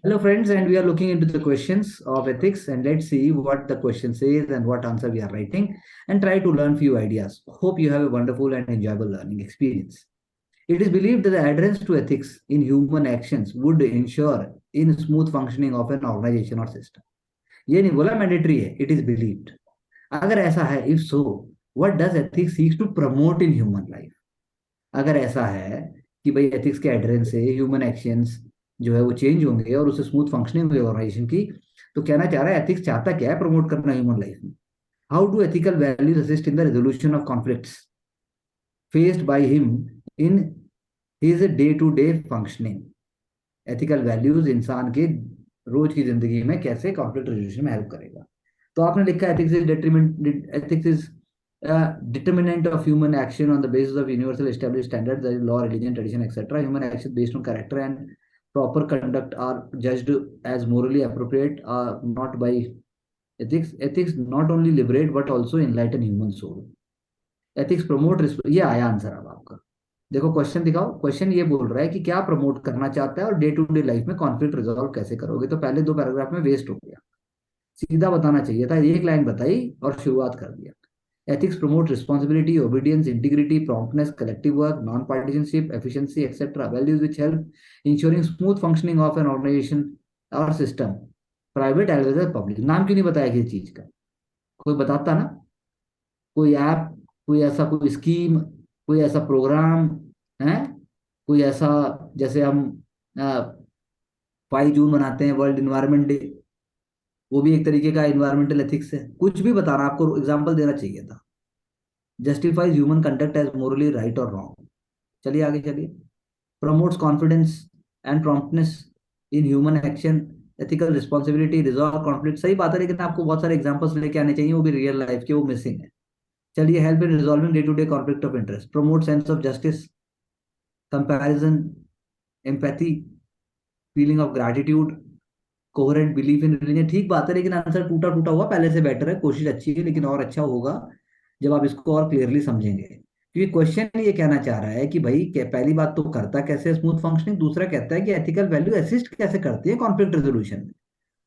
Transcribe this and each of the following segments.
Hello, friends, and we are looking into the questions of ethics, and let's see what the question says and what answer we are writing, and try to learn few ideas. Hope you have a wonderful and enjoyable learning experience. It is believed that the adherence to ethics in human actions would ensure in smooth functioning of an organization or system. ये नहीं बोला mandatory है, it is believed. अगर ऐसा है, if so, what does ethics seek to promote in human life? अगर ऐसा है कि भाई एथिक्स के एडरेंस से ह्यूमन एक्शंस जो है वो चेंज होंगे और उससे स्मूथ फंक्शनिंग होगी ऑर्गेनाइजेशन की, तो कहना चाह रहा है एथिक्स चाहता क्या है प्रमोट करना ह्यूमन लाइफ में? How do ethical values assist in the resolution of conflicts faced by him in his day to day functioning? Ethical values इंसान के रोज की जिंदगी में कैसे कॉन्फ्लिक्ट रेजोल्यूशन में हेल्प करेगा? तो आपने लिखा ethics is determinant, ethics is determinant of human action on the basis of universal established standards, that is law, religion, tradition, etc. Human actions based on character and proper conduct are judged as morally appropriate, not by ethics. Ethics not only liberate but also enlighten human soul. Ethics promote, ये आया answer अब आपका। देखो question दिखाओ, question ये बोल रहा है कि क्या प्रमोट करना चाहता है और डे टू डे लाइफ में कॉन्फ्लिक्ट रिजॉल्व कैसे करोगे। तो पहले दो पैराग्राफ में वेस्ट हो गया, सीधा बताना चाहिए था, एक लाइन बताई और शुरुआत कर दिया। Ethics promote responsibility, obedience, integrity, promptness, collective work, non-partisanship, efficiency, etc. Values which help ensuring smooth functioning of an organization or system, private as well as public. नाम क्यों नहीं बताया किसी चीज का? कोई बताता ना, कोई ऐप, कोई ऐसा कोई स्कीम, कोई ऐसा प्रोग्राम है, कोई ऐसा, जैसे हम 5 जून मनाते हैं वर्ल्ड इन्वायरमेंट डे, वो भी एक तरीके का इन्वायरमेंटल एथिक्स है। कुछ भी बताना, आपको एग्जाम्पल देना चाहिए था। Justifies human conduct as morally right और रॉन्ग। चलिए आगे चलिए। Promotes confidence and promptness in human action, ethical responsibility, resolve conflict. सही बात है, लेकिन आपको बहुत सारे एग्जांपल्स लेके आने चाहिए, वो भी रियल लाइफ के, वो मिसिंग है। चलिए, help in resolving day to day conflict of interest, promote sense of justice, comparison, empathy, feeling of gratitude, coherent belief in religion. ठीक बात है, लेकिन आंसर टूटा टूटा हुआ पहले से बेटर है, कोशिश अच्छी है, लेकिन और अच्छा होगा जब आप इसको और क्लियरली समझेंगे। क्योंकि क्वेश्चन ये कहना चाह रहा है कि भाई पहली बात तो करता कैसे स्मूथ फंक्शनिंग, दूसरा कहता है कि एथिकल वैल्यू असिस्ट कैसे करती है कॉन्फ्लिक्ट रेजोल्यूशन में।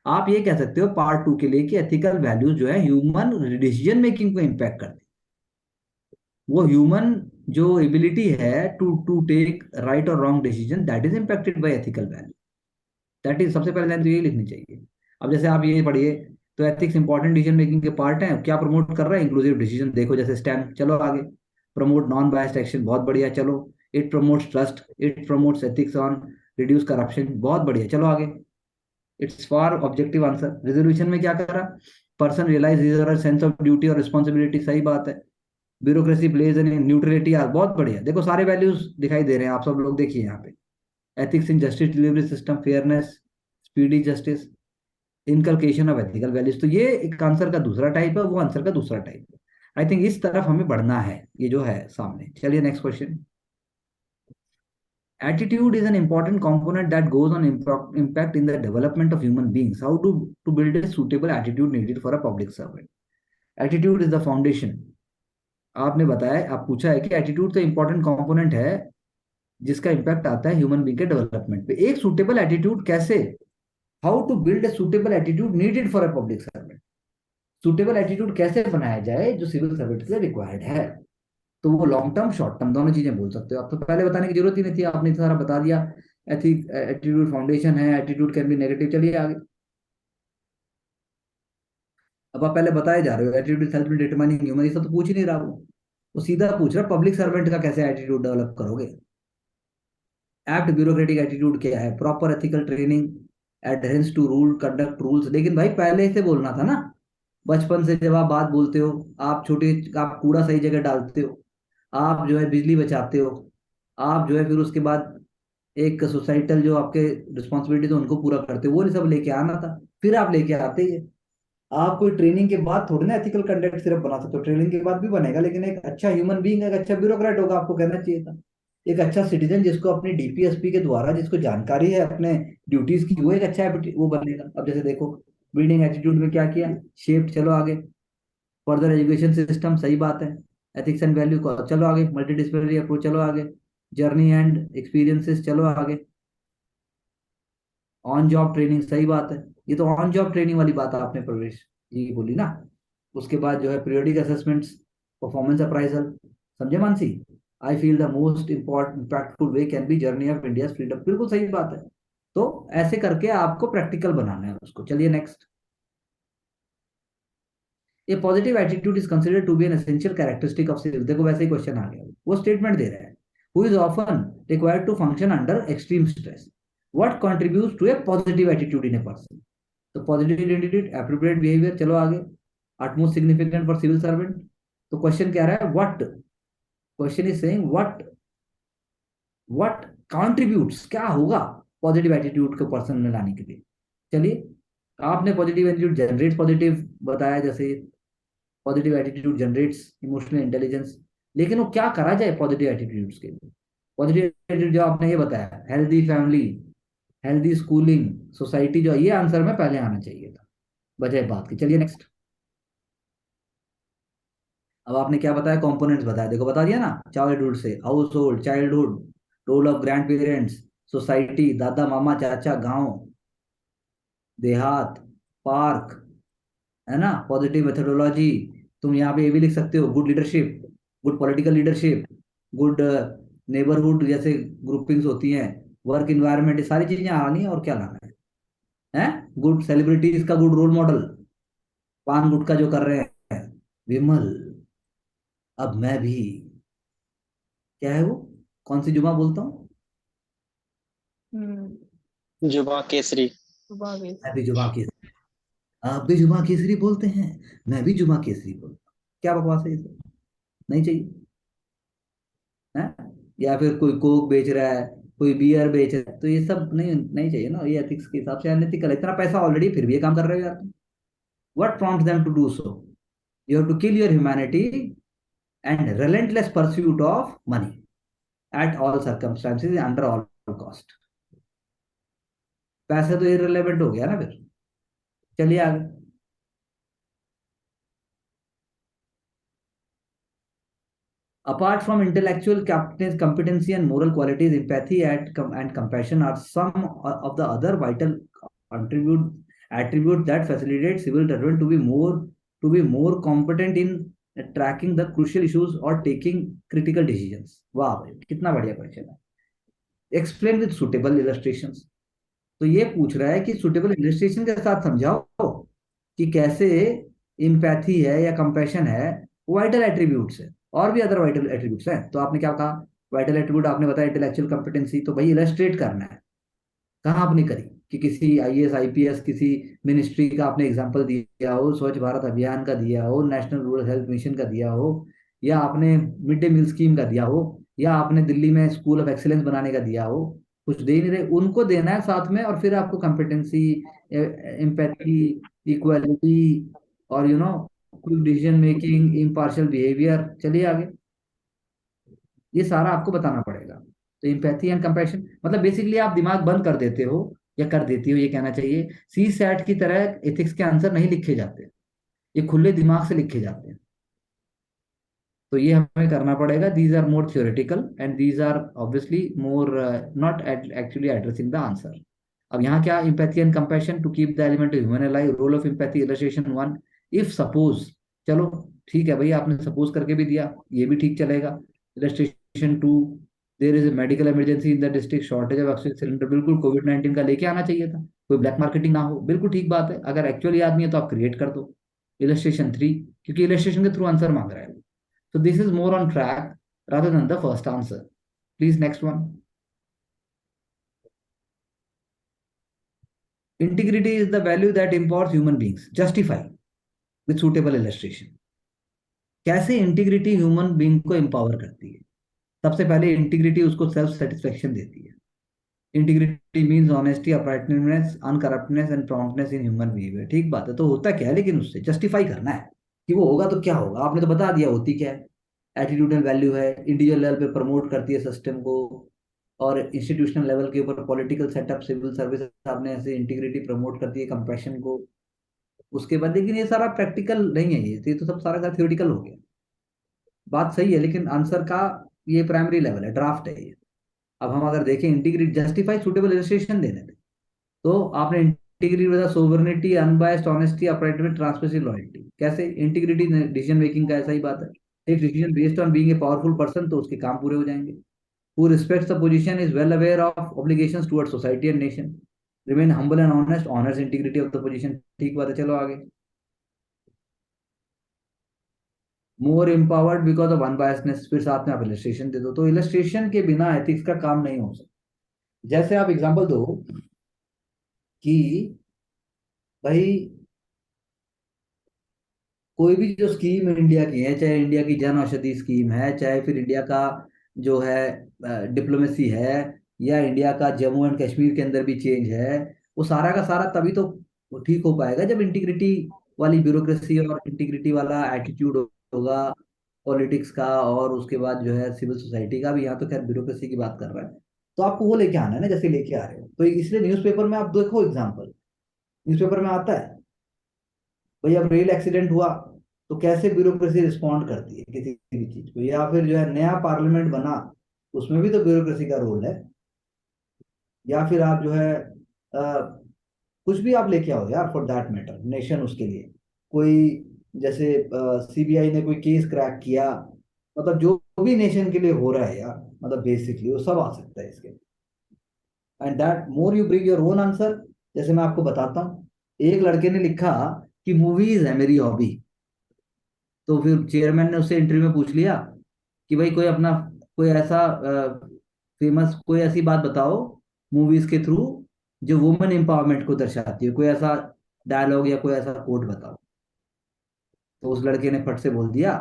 आप ये कह सकते हो पार्ट 2 के लिए कि एथिकल वैल्यूज जो है ह्यूमन डिसीजन मेकिंग को इम्पैक्ट करती है। वो ह्यूमन जो एबिलिटी है टू टू टेक राइट और wrong decision, that is impacted by ethical value. That is सबसे पहले लाइन तो यही लिखनी चाहिए। अब जैसे आप ये पढ़िए, तो एथिक्स इंपॉर्टेंट डिसीजन मेकिंग के पार्ट है, क्या प्रमोट कर रहा है? Inclusive decision. देखो जैसे स्टैम्प, चलो आगे। प्रमोट नॉन बायस्ड एक्शन, बहुत बढ़िया, चलो। It promotes trust, it promotes ethics on reduce corruption, बहुत बढ़िया, चलो आगे। It's for objective answer. Resolution में क्या करा? Person realise his sense of duty और रिस्पॉन्सिबिलिटी, सही बात है। ब्यूरोक्रेसी प्लेज इन न्यूट्रलिटी, बहुत बढ़िया। देखो सारे वैल्यूज दिखाई दे रहे हैं, आप सब लोग देखिए यहाँ पे। Ethics in justice delivery system, fairness, speedy justice, inculcation of ethical values. तो ये एक आंसर का दूसरा टाइप है, वो आंसर का दूसरा टाइप है। आई थिंक इस तरफ हमें बढ़ना है, ये जो है सामने। चलिए next question. Attitude is an important component that goes on impact in the development of human beings. How to build a suitable attitude needed for a public servant? Attitude is the foundation. आपने बताया, आप पूछा है कि attitude तो important component है जिसका impact आता है ह्यूमन बीइंग के डेवलपमेंट पे। एक सुटेबल एटीट्यूड कैसे, how to build a suitable attitude needed for a public servant? Suitable attitude कैसे बनाया जाए जो सिविल सर्वेंट के लिए रिक्वायर्ड है? तो वो लॉन्ग टर्म शॉर्ट टर्म दोनों चीजें बोल सकते हो आप, तो पहले बताने की जरूरत ही नहीं थी, आपने सारा बता दिया। एथिक एटीट्यूड फाउंडेशन है, एटीट्यूड कैन बी नेगेटिव। चलिए आगे। अब आप पहले बताए जा रहे हो attitude help in determining human, ये सब तो पूछ ही नहीं रहा वो सीधा पूछ रहा पब्लिक सर्वेंट का कैसे एटीट्यूड डेवलप करोगे। एप्ट ब्यूरोक्रेटिक एटीट्यूड क्या है? Proper ethical training, adherence to rule, conduct rules. लेकिन भाई पहले से बोलना था ना, बचपन से जब आप बात बोलते हो, आप छोटे, आप कूड़ा सही जगह डालते हो, आप जो है बिजली बचाते हो, आप जो है फिर उसके बाद एक सोसाइटल जो आपके रिस्पॉन्सिबिलिटीज उनको पूरा करते हो, वो सब लेके आना था, फिर आप लेके आते ही है। आप कोई ट्रेनिंग के बाद थोड़ी ना एथिकल कंडक्ट सिर्फ बना सकते हो, ट्रेनिंग के बाद भी बनेगा, लेकिन एक अच्छा ह्यूमन बीइंग, एक अच्छा ब्यूरोक्रेट होगा, आपको कहना चाहिए था। एक अच्छा सिटीजन जिसको अपनी डीपीएसपी के द्वारा जिसको जानकारी है अपने ड्यूटीज की, वो एक अच्छा वो बनेगा। अब जैसे देखो, बिल्डिंग एटीट्यूड में क्या किया, शेप्ड, चलो आगे। फर्दर एजुकेशन सिस्टम, सही बात है। एथिक्स एंड वैल्यू को, चलो आगे। मल्टी डिसिप्लिनरी अप्रोच, चलो आगे। जर्नी एंड एक्सपीरियंसेस, चलो आगे। ऑन जॉब ट्रेनिंग, सही बात है। ये तो ऑन जॉब ट्रेनिंग वाली बात आपने प्रवेश जी बोली ना। उसके बाद जो है पीरियोडिक असेसमेंट्स, परफॉर्मेंस अप्राइजल, समझे Mansi. I feel the most important impactful way can be journey of India freedom, बिल्कुल सही बात है। तो ऐसे करके आपको प्रैक्टिकल बनाना है उसको। चलिए next. A positive attitude is considered to be an essential characteristic of civil, देखो वैसे ही क्वेश्चन आ गया, वो स्टेटमेंट दे रहा है। Who is often required to function under extreme stress, what contributes to a positive attitude in a person. तो positive attitude, appropriate behaviour, चलो आगे। utmost significant for civil servant। तो क्वेश्चन कह रहा है what, question is saying what contributes, क्या होगा positive attitude को पर्सन में लाने के लिए। चलिए, आपने पॉजिटिव एटीट्यूड जनरेट पॉजिटिव बताया, जैसे positive attitude generates emotional intelligence, लेकिन वो क्या करा जाए पॉजिटिव एटीट्यूड्स के लिए। पॉजिटिव एटीट्यूड जो आपने ये बताया, healthy family, healthy schooling, society, जो ये आंसर में पहले आना चाहिए था बजाय बात की। चलिए नेक्स्ट। अब आपने क्या बताया, कंपोनेंट्स बताया, देखो बता दिया ना, चाइल्डहुड से, household, childhood, role of grandparents, society, दादा मामा चाचा, गांव, देहात, पार्क, है ना, पॉजिटिव मेथोडोलॉजी। तुम यहाँ पे ये भी लिख सकते हो, good leadership, good political leadership, good neighbourhood जैसे ग्रुपिंग्स होती हैं, वर्क इन्वायरमेंट, ये सारी चीजें आनी है, और क्या लाना है, गुड सेलिब्रिटीज का गुड रोल मॉडल, पान गुटखा जो कर रहे हैं, विमल, अब मैं भी, क्या है वो, कौन सी जुमा बोलता हूँ, जुबा केसरी। मैं भी जुमा केसरी, आप भी जुमा केसरी बोलते हैं, मैं भी जुमा केसरी बोलता हूँ। क्या बकवास है ये सब, नहीं चाहिए, है। या फिर कोई कोक बेच रहा है, कोई बियर बेच रहा है, तो ये सब नहीं नहीं चाहिए ना, ये एथिक्स के हिसाब से अनएथिकल है। इतना पैसा ऑलरेडी फिर भी ये काम कर रहे हो यार तुम। What prompts them to do so, you have to kill your humanity and relentless pursuit of money at all circumstances under all cost। पैसे तो irrelevant हो गया ना फिर। चलिए आगे। Apart from intellectual competency and moral qualities, empathy and compassion are some of the other vital attribute attributes that facilitate civil servant to be more competent in tracking the crucial issues or taking critical decisions। वाह भाई, कितना बढ़िया question है। Explain with suitable illustrations, तो ये पूछ रहा है कि सुटेबल इलस्ट्रेशन के साथ समझाओ कि कैसे इम्पैथी है या कंपैशन है वाइटल एट्रीब्यूट्स है, और भी अदर वाइटल एट्रीब्यूट्स हैं। तो आपने क्या कहा, वाइटल एट्रीब्यूट आपने बताया इंटेलेक्चुअल कंपिटेंसी, तो भाई इलस्ट्रेट करना है। कहाँ आपने करी कि किसी आईएएस आईपीएस किसी मिनिस्ट्री का आपने एग्जांपल दिया हो, स्वच्छ भारत अभियान का दिया हो, नेशनल रूरल हेल्थ मिशन का दिया हो, या आपने मिड डे मील स्कीम का दिया हो, या आपने दिल्ली में स्कूल ऑफ एक्सीलेंस बनाने का दिया हो। कुछ दे नहीं रहे, उनको देना है साथ में, और फिर आपको कॉम्पिटेंसी, एम्पैथी, इक्वालिटी, और quick decision making, impartial behaviour. चलिए आगे, ये सारा आपको बताना पड़ेगा। तो इम्पैथी एंड कंपैशन मतलब बेसिकली आप दिमाग बंद कर देते हो, या कर देती हो ये कहना चाहिए। सी सैट की तरह एथिक्स के आंसर नहीं लिखे जाते, ये खुले दिमाग से लिखे जाते हैं। तो ये हमें करना पड़ेगा। These are more theoretical and these are obviously more not actually addressing the answer. अब यहाँ क्या, empathy and compassion to keep the element human alive, role of empathy, illustration one, if suppose. चलो ठीक है भाई, आपने सपोज करके भी दिया, ये भी ठीक चलेगा। Illustration two, there is a medical emergency in the district, shortage of oxygen cylinder, बिल्कुल कोविड 19 का लेके आना चाहिए था, कोई ब्लैक मार्केटिंग ना हो, बिल्कुल ठीक बात है। अगर एक्चुअली याद नहीं है तो आप क्रिएट कर दो इलस्ट्रेशन थ्री, क्योंकि इलस्ट्रेशन के थ्रू आंसर मांग रहा है। So this is more on track rather than the first answer. Please, next one. Integrity is the value that empowers human beings. Justify with suitable illustration. कैसे integrity human being को empower करती है। सबसे पहले integrity उसको self satisfaction देती है। Integrity means honesty, uprightness, uncorruptness and promptness in human behaviour. ठीक बात है, तो होता क्या है, लेकिन उससे जस्टिफाई करना है कि वो होगा तो क्या होगा। आपने तो बता दिया होती क्या है। एटीट्यूडल वैल्यू है, इंडिविजुअल लेवल पे प्रमोट करती है सिस्टम को, और इंस्टीट्यूशनल लेवल के ऊपर पॉलिटिकल सेटअप, सिविल सर्विस, आपने ऐसे इंटीग्रिटी प्रमोट करती है, कंपैशन को। उसके बाद लेकिन ये सारा प्रैक्टिकल नहीं है, ये तो सब सारा का थियोरिटिकल हो गया। बात सही है, लेकिन आंसर का ये प्राइमरी लेवल है, ड्राफ्ट है ये। अब हम अगर देखें, इंटीग्रिटी, जस्टिफाई, सुटेबल इलस्ट्रेशन देने थे। तो आपने integrity with sovereignty, unbiased honesty, uprightment, transparency, loyalty. कैसे? इंटीग्रिटी डिसीजन मेकिंग का ऐसा ही बात है। एक decision based on being a powerful person, तो उसके काम पूरे हो जाएंगे। Who respects the position, is well aware of obligations towards society and nation, remain humble and honest, honours integrity of the position. ठीक बात है, चलो आगे। More empowered because of unbiasness, फिर साथ में आप इलस्ट्रेशन दे दो। तो इलस्ट्रेशन के बिना एथिक्स का काम नहीं हो सकता। जैसे आप एग्जांपल दो कि भाई कोई भी जो स्कीम इंडिया की है, चाहे इंडिया की जन औषधि स्कीम है, चाहे फिर इंडिया का जो है डिप्लोमेसी है, या इंडिया का जम्मू एंड कश्मीर के अंदर भी चेंज है, वो सारा का सारा तभी तो ठीक हो पाएगा जब इंटीग्रिटी वाली ब्यूरोक्रेसी और इंटीग्रिटी वाला एटीट्यूड होगा पॉलिटिक्स का, और उसके बाद जो है सिविल सोसाइटी का भी। यहाँ तो खैर ब्यूरोक्रेसी की बात कर रहा है, तो आपको वो लेके आना है ना, जैसे लेके आ रहे हो। तो इसलिए न्यूज़पेपर में आप देखो एग्जाम्पल, न्यूज़पेपर में आता है भाई अब रेल एक्सीडेंट हुआ तो कैसे ब्यूरोक्रेसी रिस्पॉन्ड करती है किसी भी चीज को, या फिर जो है नया पार्लियामेंट बना, उसमें भी तो ब्यूरोक्रेसी का रोल है। या फिर आप जो है कुछ भी आप लेके आओ यार, फॉर दैट मैटर नेशन, उसके लिए कोई, जैसे सीबीआई ने कोई केस क्रैक किया, मतलब जो भी नेशन के लिए हो रहा है यार, मतलब बेसिकली वो सब आ सकता है इसके। And that more you bring your own answer. जैसे मैं आपको बताता हूँ, एक लड़के ने लिखा कि मूवीज है मेरी हॉबी। तो फिर चेयरमैन ने उससे इंटरव्यू में पूछ लिया कि भाई कोई अपना, कोई ऐसा फेमस, कोई ऐसी बात बताओ मूवीज के थ्रू जो वुमेन एम्पावरमेंट को दर्शाती है, कोई ऐसा डायलॉग या कोई ऐसा कोट बताओ। तो उस लड़के ने फट से बोल दिया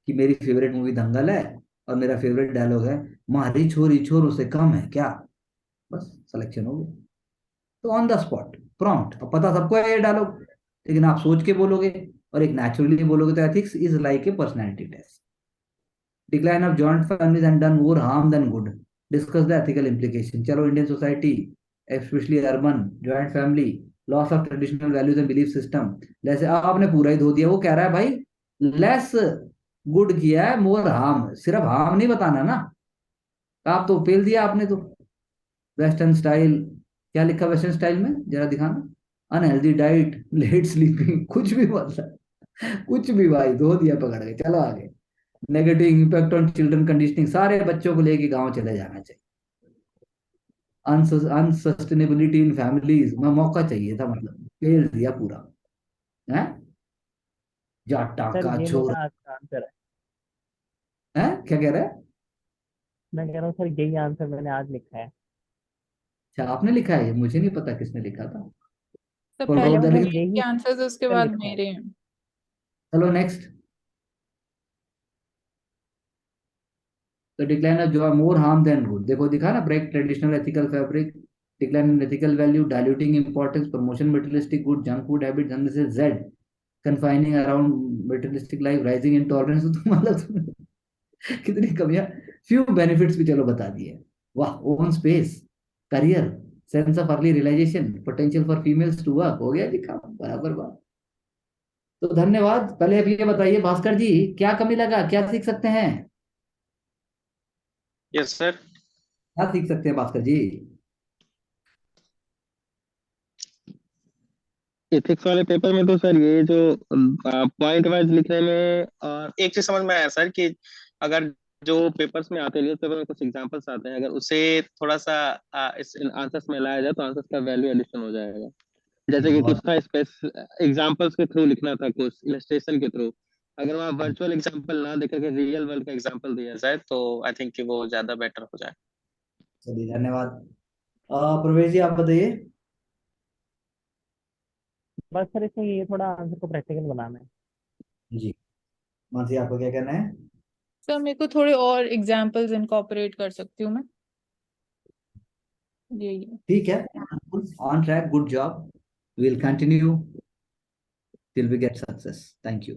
कि मेरी फेवरेट मूवी दंगल है, और मेरा फेवरेट डायलॉग है, मारी छोरी छोर से कम है क्या। बस सिलेक्शन हो गया। तो ऑन द स्पॉट प्रॉम्प्ट, अब पता सबको है ये डायलॉग, लेकिन आप सोच के बोलोगे और एक नेचुरली बोलोगे, तो ethics is like a personality test. Decline of joint families and done more harm than good. Discuss the ethical implication. चलो Indian society, especially urban, joint family, loss of traditional values and belief system। जैसे आपने पूरा ही धो दिया, वो कह रहा है भाई लेस गुड किया है, मोर हार्म। सिर्फ हार्म नहीं बताना ना, आप तो पेल दिया आपने तो। वेस्टर्न स्टाइल, क्या लिखा वेस्टर्न स्टाइल में, जरा दिखाना। अनहेल्दी डाइट, लेट स्लीपिंग, कुछ भी मतलब, कुछ भी भाई धो दिया पकड़ के, चलो आगे। Negative impact on children conditioning, सारे बच्चों को लेके गांव चले जाना चाहिए। अनसस्टेनेबिलिटी इन फैमिलीज में मौका चाहिए था, मतलब फेल दिया पूरा है। जाटा सर का ये छोर मेरा आज का आंसर है। है, क्या कह रहा है? मैं कह रहा हूँ सर यही आंसर मैंने आज लिखा है। अच्छा आपने लिखा है, ये मुझे नहीं पता किसने लिखा था। तो थोड़ा पहले और मतलब लेकिन, मेरे यही आंसर्स, उसके सर बाद लिखा है। मेरे हैं। चलो नेक्स्ट। तो डिक्लाइन ऑफ जो मोर हार्म देन गुड, देखो दिखा ना, break traditional ethical fabric, decline in ethical value, diluting importance, promotion materialistic good, junk food habit, धन से जेड, confining around materialistic life, rising intolerance. तो मतलब कितनी कमियां। फ्यू बेनिफिट्स भी चलो बता दिए। वाह, own space, career, sense of early realisation, potential for females to work, हो गया जी काम, बराबर बात। तो धन्यवाद। पहले अब ये बताइए भास्कर जी, क्या कमी लगा, क्या सीख सकते हैं? Yes sir. क्या सीख सकते हैं भास्कर जी? एथिक्स वाले पेपर में तो सर ये जो पॉइंट वाइज लिखने में एक चीज समझ में आया सर कि अगर जो पेपर्स में आते हैं न्यूज पेपर में कुछ एग्जांपल्स आते हैं, अगर उसे थोड़ा सा इस आंसर्स में लाया जाए तो आंसर्स का वैल्यू एडिशन हो जाएगा। जी जैसे कि कुछ बहुत। था स्पेस एग्जांपल्स के थ्रू लिखना था, कुछ इलस्ट्रेशन के थ्रू। अगर वहाँ वर्चुअल एग्जांपल ना देकर के रियल वर्ल्ड का एग्जांपल दिया जाए तो आई थिंक कि वो ज्यादा बेटर हो जाए। चलिए धन्यवाद। प्रवेश जी आप बताइए। बस सर इसमें ये थोड़ा आंसर को प्रैक्टिकल बनाना है। जी, मानसी आपको क्या कहना है? सर मेरे को थोड़े और एग्जांपल्स इनकॉर्पोरेट कर सकती हूँ मैं, यही है। ठीक है, on track, good job, will continue till we get success. Thank you.